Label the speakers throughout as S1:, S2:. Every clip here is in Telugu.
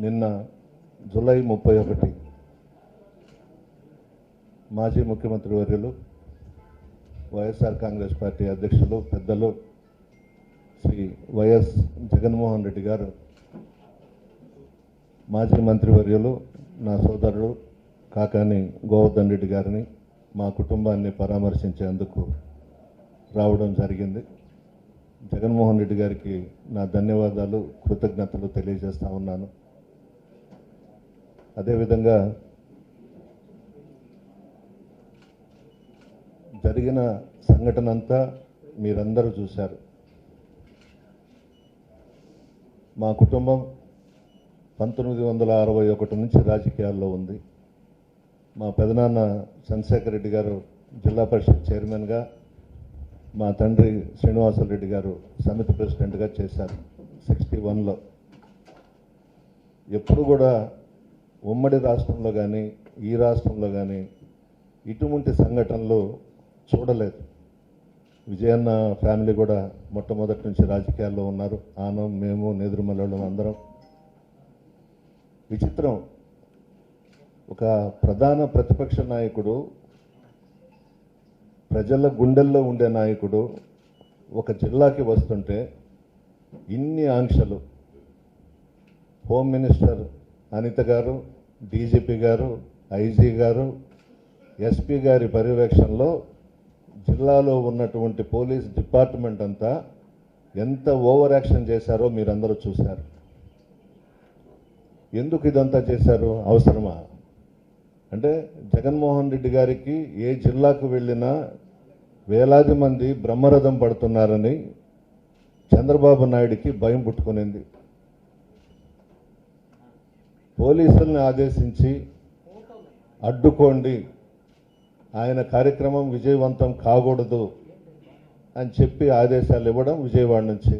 S1: నిన్న జూలై 31 మాజీ ముఖ్యమంత్రి వర్యులు వైఎస్ఆర్ కాంగ్రెస్ పార్టీ అధ్యక్షులు పెద్దలు శ్రీ వైఎస్ జగన్మోహన్ రెడ్డి గారు మాజీ మంత్రివర్యులు నా సోదరుడు కాకాని గోవర్ధన్ రెడ్డి గారిని మా కుటుంబాన్ని పరామర్శించేందుకు రావడం జరిగింది. జగన్మోహన్ రెడ్డి గారికి నా ధన్యవాదాలు, కృతజ్ఞతలు తెలియజేస్తా ఉన్నాను. అదేవిధంగా జరిగిన సంఘటన అంతా మీరందరూ చూశారు. మా కుటుంబం 1961 నుంచి రాజకీయాల్లో ఉంది. మా పెదనాన్న చంద్రశేఖర్ రెడ్డి గారు జిల్లా పరిషత్ చైర్మన్గా, మా తండ్రి శ్రీనివాసరెడ్డి గారు సమితి ప్రెసిడెంట్గా చేశారు 61లో. ఎప్పుడు కూడా ఉమ్మడి రాష్ట్రంలో కానీ ఈ రాష్ట్రంలో కానీ ఇటువంటి సంఘటనలు చూడలేదు. విజయన్న ఫ్యామిలీ కూడా మొట్టమొదటి నుంచి రాజకీయాల్లో ఉన్నారు. ఆనం, మేము, నేదురుమల్లం అందరం. విచిత్రం, ఒక ప్రధాన ప్రతిపక్ష నాయకుడు, ప్రజల గుండెల్లో ఉండే నాయకుడు ఒక జిల్లాకి వస్తుంటే ఇన్ని ఆంక్షలు. హోమ్ మినిస్టర్ అనిత గారు, డీజీపీ గారు, ఐజీ గారు, ఎస్పీ గారి పర్యవేక్షణలో జిల్లాలో ఉన్నటువంటి పోలీస్ డిపార్ట్మెంట్ అంతా ఎంత ఓవర్ యాక్షన్ చేశారో మీరందరూ చూశారు. ఎందుకు ఇదంతా చేశారు? అవసరమా? అంటే జగన్మోహన్ రెడ్డి గారికి ఏ జిల్లాకు వెళ్ళినా వేలాది మంది బ్రహ్మరథం పడుతున్నారని చంద్రబాబు నాయుడికి భయం పుట్టుకునింది. పోలీసుల్ని ఆదేశించి అడ్డుకోండి, ఆయన కార్యక్రమం విజయవంతం కాకూడదు అని చెప్పి ఆదేశాలు ఇవ్వడం విజయవాడ నుంచి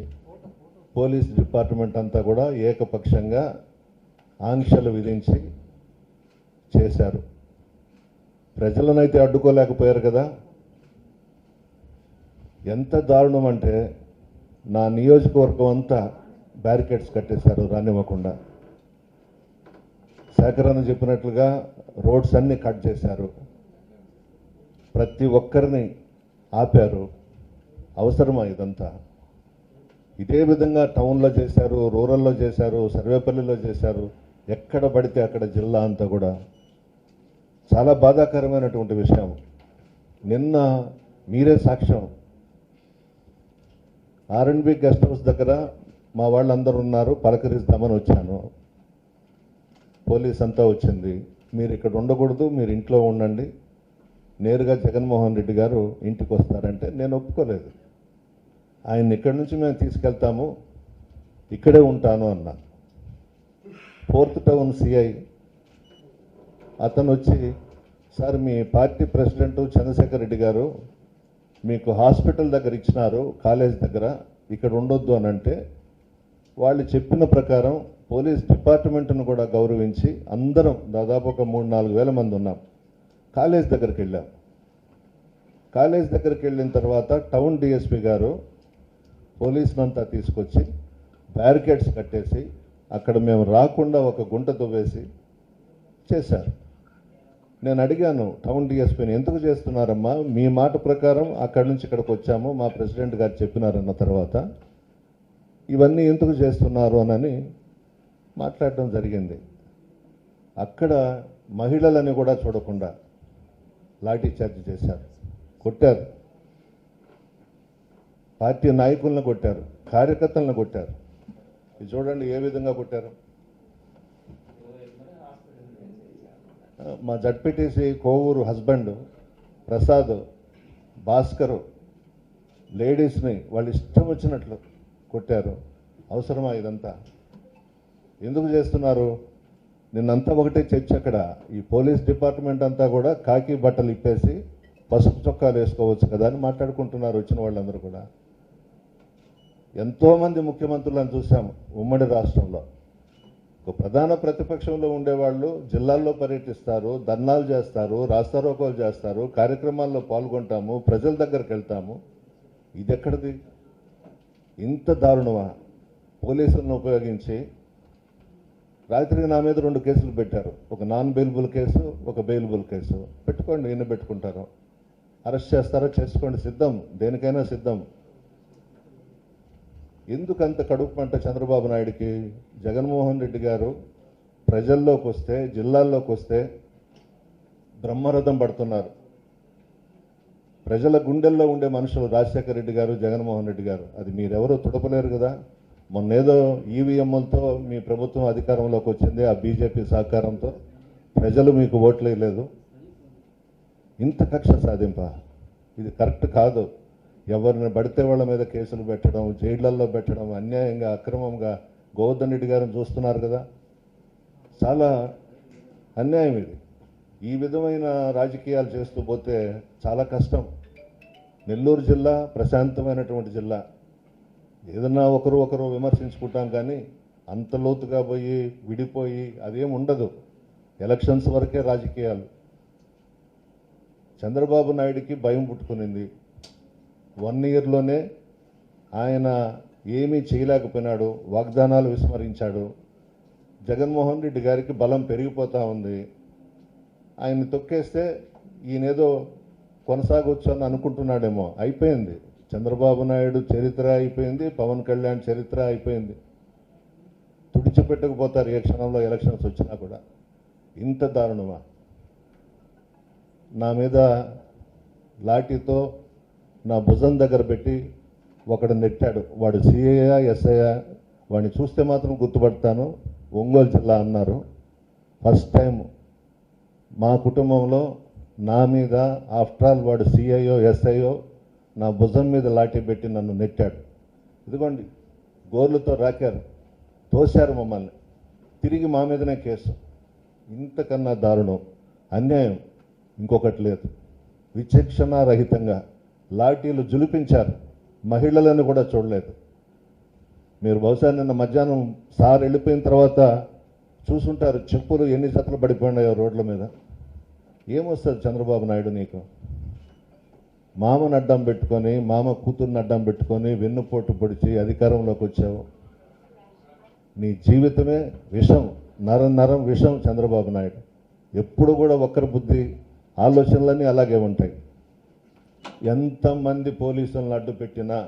S1: పోలీస్ డిపార్ట్మెంట్ అంతా కూడా ఏకపక్షంగా ఆంక్షలు విధించి చేశారు. ప్రజలనైతే అడ్డుకోలేకపోయారు కదా. ఎంత దారుణం అంటే నా నియోజకవర్గం అంతా బ్యారికేడ్స్ కట్టేశారు రానివ్వకుండా. సేకరణ చెప్పినట్లుగా రోడ్స్ అన్నీ కట్ చేశారు. ప్రతి ఒక్కరిని ఆపారు. అవసరమా ఇదంతా? ఇదే విధంగా టౌన్లో చేశారు, రూరల్లో చేశారు, సర్వేపల్లిలో చేశారు. ఎక్కడ పడితే అక్కడ జిల్లా అంతా కూడా. చాలా బాధాకరమైనటువంటి విషయం. నిన్న మీరే సాక్ష్యం. R&B గెస్ట్ హౌస్ దగ్గర మా వాళ్ళందరూ ఉన్నారు, పలకరిస్తామని వచ్చాను. పోలీస్ అంతా వచ్చింది. మీరు ఇక్కడ ఉండకూడదు, మీరు ఇంట్లో ఉండండి, నేరుగా జగన్మోహన్ రెడ్డి గారు ఇంటికి వస్తారంటే నేను ఒప్పుకోలేదు. ఆయన్ని ఇక్కడి నుంచి మేము తీసుకెళ్తాము, ఇక్కడే ఉంటాను అన్నా. 4th టౌన్ సిఐ అతను వచ్చి, సార్ మీ పార్టీ ప్రెసిడెంట్ చంద్రశేఖర్ రెడ్డి గారు మీకు హాస్పిటల్ దగ్గర ఇచ్చినారు, కాలేజ్ దగ్గర, ఇక్కడ ఉండొద్దు అని అంటే వాళ్ళు చెప్పిన ప్రకారం పోలీస్ డిపార్ట్మెంట్ను కూడా గౌరవించి అందరం దాదాపు ఒక 3-4 వేల మంది ఉన్నాం. కాలేజ్ దగ్గరికి వెళ్ళాం. కాలేజ్ దగ్గరికి వెళ్ళిన తర్వాత టౌన్ డిఎస్పీ గారు పోలీసునంతా తీసుకొచ్చి బ్యారికేడ్స్ కట్టేసి అక్కడ మేము రాకుండా ఒక గుంట దువ్వేసి చేశారు. నేను అడిగాను టౌన్ డిఎస్పీని, ఎందుకు చేస్తున్నారమ్మా? మీ మాట ప్రకారం అక్కడి నుంచి ఇక్కడికి వచ్చాము, మా ప్రెసిడెంట్ గారు చెప్పినారన్న తర్వాత ఇవన్నీ ఎందుకు చేస్తున్నారు అని మాట్లాడడం జరిగింది. అక్కడ మహిళలని కూడా చూడకుండా లాఠీ చార్జ్ చేశారు, కొట్టారు. పార్టీ నాయకులను కొట్టారు, కార్యకర్తలను కొట్టారు. ఇది చూడండి ఏ విధంగా కొట్టారు. మా జడ్పీటీసీ కోవూరు హస్బెండ్ ప్రసాద్, భాస్కర్ లేడీస్ని వాళ్ళు ఇష్టం వచ్చినట్లు కొట్టారు. అవసరమా ఇదంతా? ఎందుకు చేస్తున్నారు? నిన్నంతా ఒకటే చర్చ. అక్కడ ఈ పోలీస్ డిపార్ట్మెంట్ అంతా కూడా కాకి బట్టలు ఇప్పేసి పసుపు చొక్కాలు వేసుకోవచ్చు కదా అని మాట్లాడుకుంటున్నారు వచ్చిన వాళ్ళందరూ కూడా. ఎంతోమంది ముఖ్యమంత్రులను చూసాం ఉమ్మడి రాష్ట్రంలో. ఒక ప్రధాన ప్రతిపక్షంలో ఉండేవాళ్ళు జిల్లాల్లో పర్యటిస్తారు, ధర్నాలు చేస్తారు, రాస్తారోకోలు చేస్తారు, కార్యక్రమాల్లో పాల్గొంటాము, ప్రజల దగ్గరికి వెళ్తాము. ఇది ఎక్కడిది? ఇంత దారుణమా? పోలీసులను ఉపయోగించి రాత్రికి నా మీద 2 కేసులు పెట్టారు. ఒక నాన్ బెయిలబుల్ కేసు, ఒక బెయిలబుల్ కేసు. పెట్టుకోండి, ఎన్ని పెట్టుకుంటారో. అరెస్ట్ చేస్తారో చేసుకోండి, సిద్ధం, దేనికైనా సిద్ధం. ఎందుకంత కడుపు మంట చంద్రబాబు నాయుడికి? జగన్మోహన్ రెడ్డి గారు ప్రజల్లోకి వస్తే, జిల్లాల్లోకి వస్తే బ్రహ్మరథం పడుతున్నారు. ప్రజల గుండెల్లో ఉండే మనుషులు రాజశేఖర రెడ్డి గారు, జగన్మోహన్ రెడ్డి గారు. అది మీరెవరూ తుడపలేరు కదా. మొన్నేదో ఈవీఎంలతో మీ ప్రభుత్వం అధికారంలోకి వచ్చింది, ఆ బీజేపీ సహకారంతో. ప్రజలు మీకు ఓట్లు వేయలేదు. ఇంత కక్ష సాధింప, ఇది కరెక్ట్ కాదు. ఎవరిని పడితే వాళ్ళ మీద కేసులు పెట్టడం, జైళ్లల్లో పెట్టడం, అన్యాయంగా అక్రమంగా. గోవర్ధన్ రెడ్డి గారిని చూస్తున్నారు కదా, చాలా అన్యాయం ఇది. ఈ విధమైన రాజకీయాలు చేస్తూ పోతే చాలా కష్టం. నెల్లూరు జిల్లా ప్రశాంతమైనటువంటి జిల్లా. ఏదన్నా ఒకరు విమర్శించుకుంటాం, కానీ అంత లోతుగా పోయి విడిపోయి అదేం ఉండదు. ఎలక్షన్స్ వరకే రాజకీయాలు. చంద్రబాబు నాయుడికి భయం పుట్టుకునింది. 1 ఇయర్లోనే ఆయన ఏమీ చేయలేకపోయినాడు, వాగ్దానాలు విస్మరించాడు. జగన్మోహన్ రెడ్డి గారికి బలం పెరిగిపోతూ ఉంది. ఆయన్ని తొక్కేస్తే ఈయనేదో కొనసాగొచ్చు అని అనుకుంటున్నాడేమో. అయిపోయింది. చంద్రబాబు నాయుడు చరిత్ర అయిపోయింది, పవన్ కళ్యాణ్ చరిత్ర అయిపోయింది. తుడిచిపెట్టకపోతారు ఏ క్షణంలో ఎలక్షన్స్ వచ్చినా కూడా. ఇంత దారుణమా? నా మీద లాఠీతో నా భుజం దగ్గర పెట్టి ఒకడు నెట్టాడు. వాడు సిఐయా ఎస్ఐయా, వాడిని చూస్తే మాత్రం గుర్తుపడతాను. ఒంగోలు జిల్లా అన్నారు. ఫస్ట్ టైం మా కుటుంబంలో నా మీద, ఆఫ్టర్ ఆల్ వాడు సిఐఓ ఎస్ఐఓ, నా భుజం మీద లాఠీ పెట్టి నన్ను నెట్టాడు. ఇదిగోండి, గోర్లతో రాకారు, తోశారు మమ్మల్ని. తిరిగి మా మీదనే కేసు. ఇంతకన్నా దారుణం, అన్యాయం ఇంకొకటి లేదు. విచక్షణారహితంగా లాఠీలు జులిపించారు. మహిళలను కూడా చూడలేదు. మీరు బహుశా నిన్న మధ్యాహ్నం సార్ వెళ్ళిపోయిన తర్వాత చూసుంటారు, చెప్పులు ఎన్ని జతలు పడిపోయినాయో రోడ్ల మీద. ఏమొస్తుంది చంద్రబాబు నాయుడు నీకు? మామను అడ్డం పెట్టుకొని, మామ కూతుర్ని అడ్డం పెట్టుకొని వెన్నుపోటు పొడిచి అధికారంలోకి వచ్చావు. నీ జీవితమే విషం, నరం విషం చంద్రబాబు నాయుడు. ఎప్పుడు కూడా ఒక్కరి బుద్ధి, ఆలోచనలన్నీ అలాగే ఉంటాయి. ఎంతమంది పోలీసులను అడ్డు పెట్టినా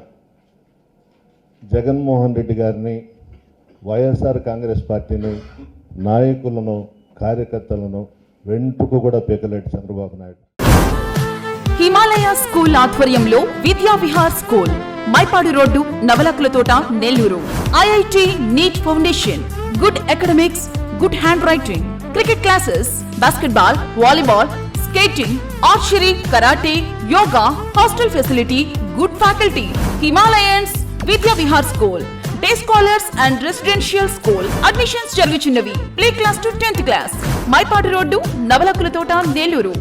S1: జగన్మోహన్ రెడ్డి గారిని, వైఎస్ఆర్ కాంగ్రెస్ పార్టీని, నాయకులను, కార్యకర్తలను వెంటుకు కూడా పీకలేడు చంద్రబాబు నాయుడు.
S2: హిమాలయ స్కూల్ ఆధ్వర్యంలో Vidya Vihar school, Maipadu road, Navalakula Thota, Nellore. IIT NEET foundation, good academics, good hand writing, cricket classes, basketball, volleyball, skating, archery, karate, yoga, hostel facility, good faculty. Himalayans Vidya Vihar school, day scholars and residential school. Admissions జరుగుచున్నవి. Play class to 10th class. Maipadu road, Navalakula Thota, Nellore.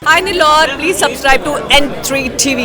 S3: Hi Nilor, please subscribe to N3 TV.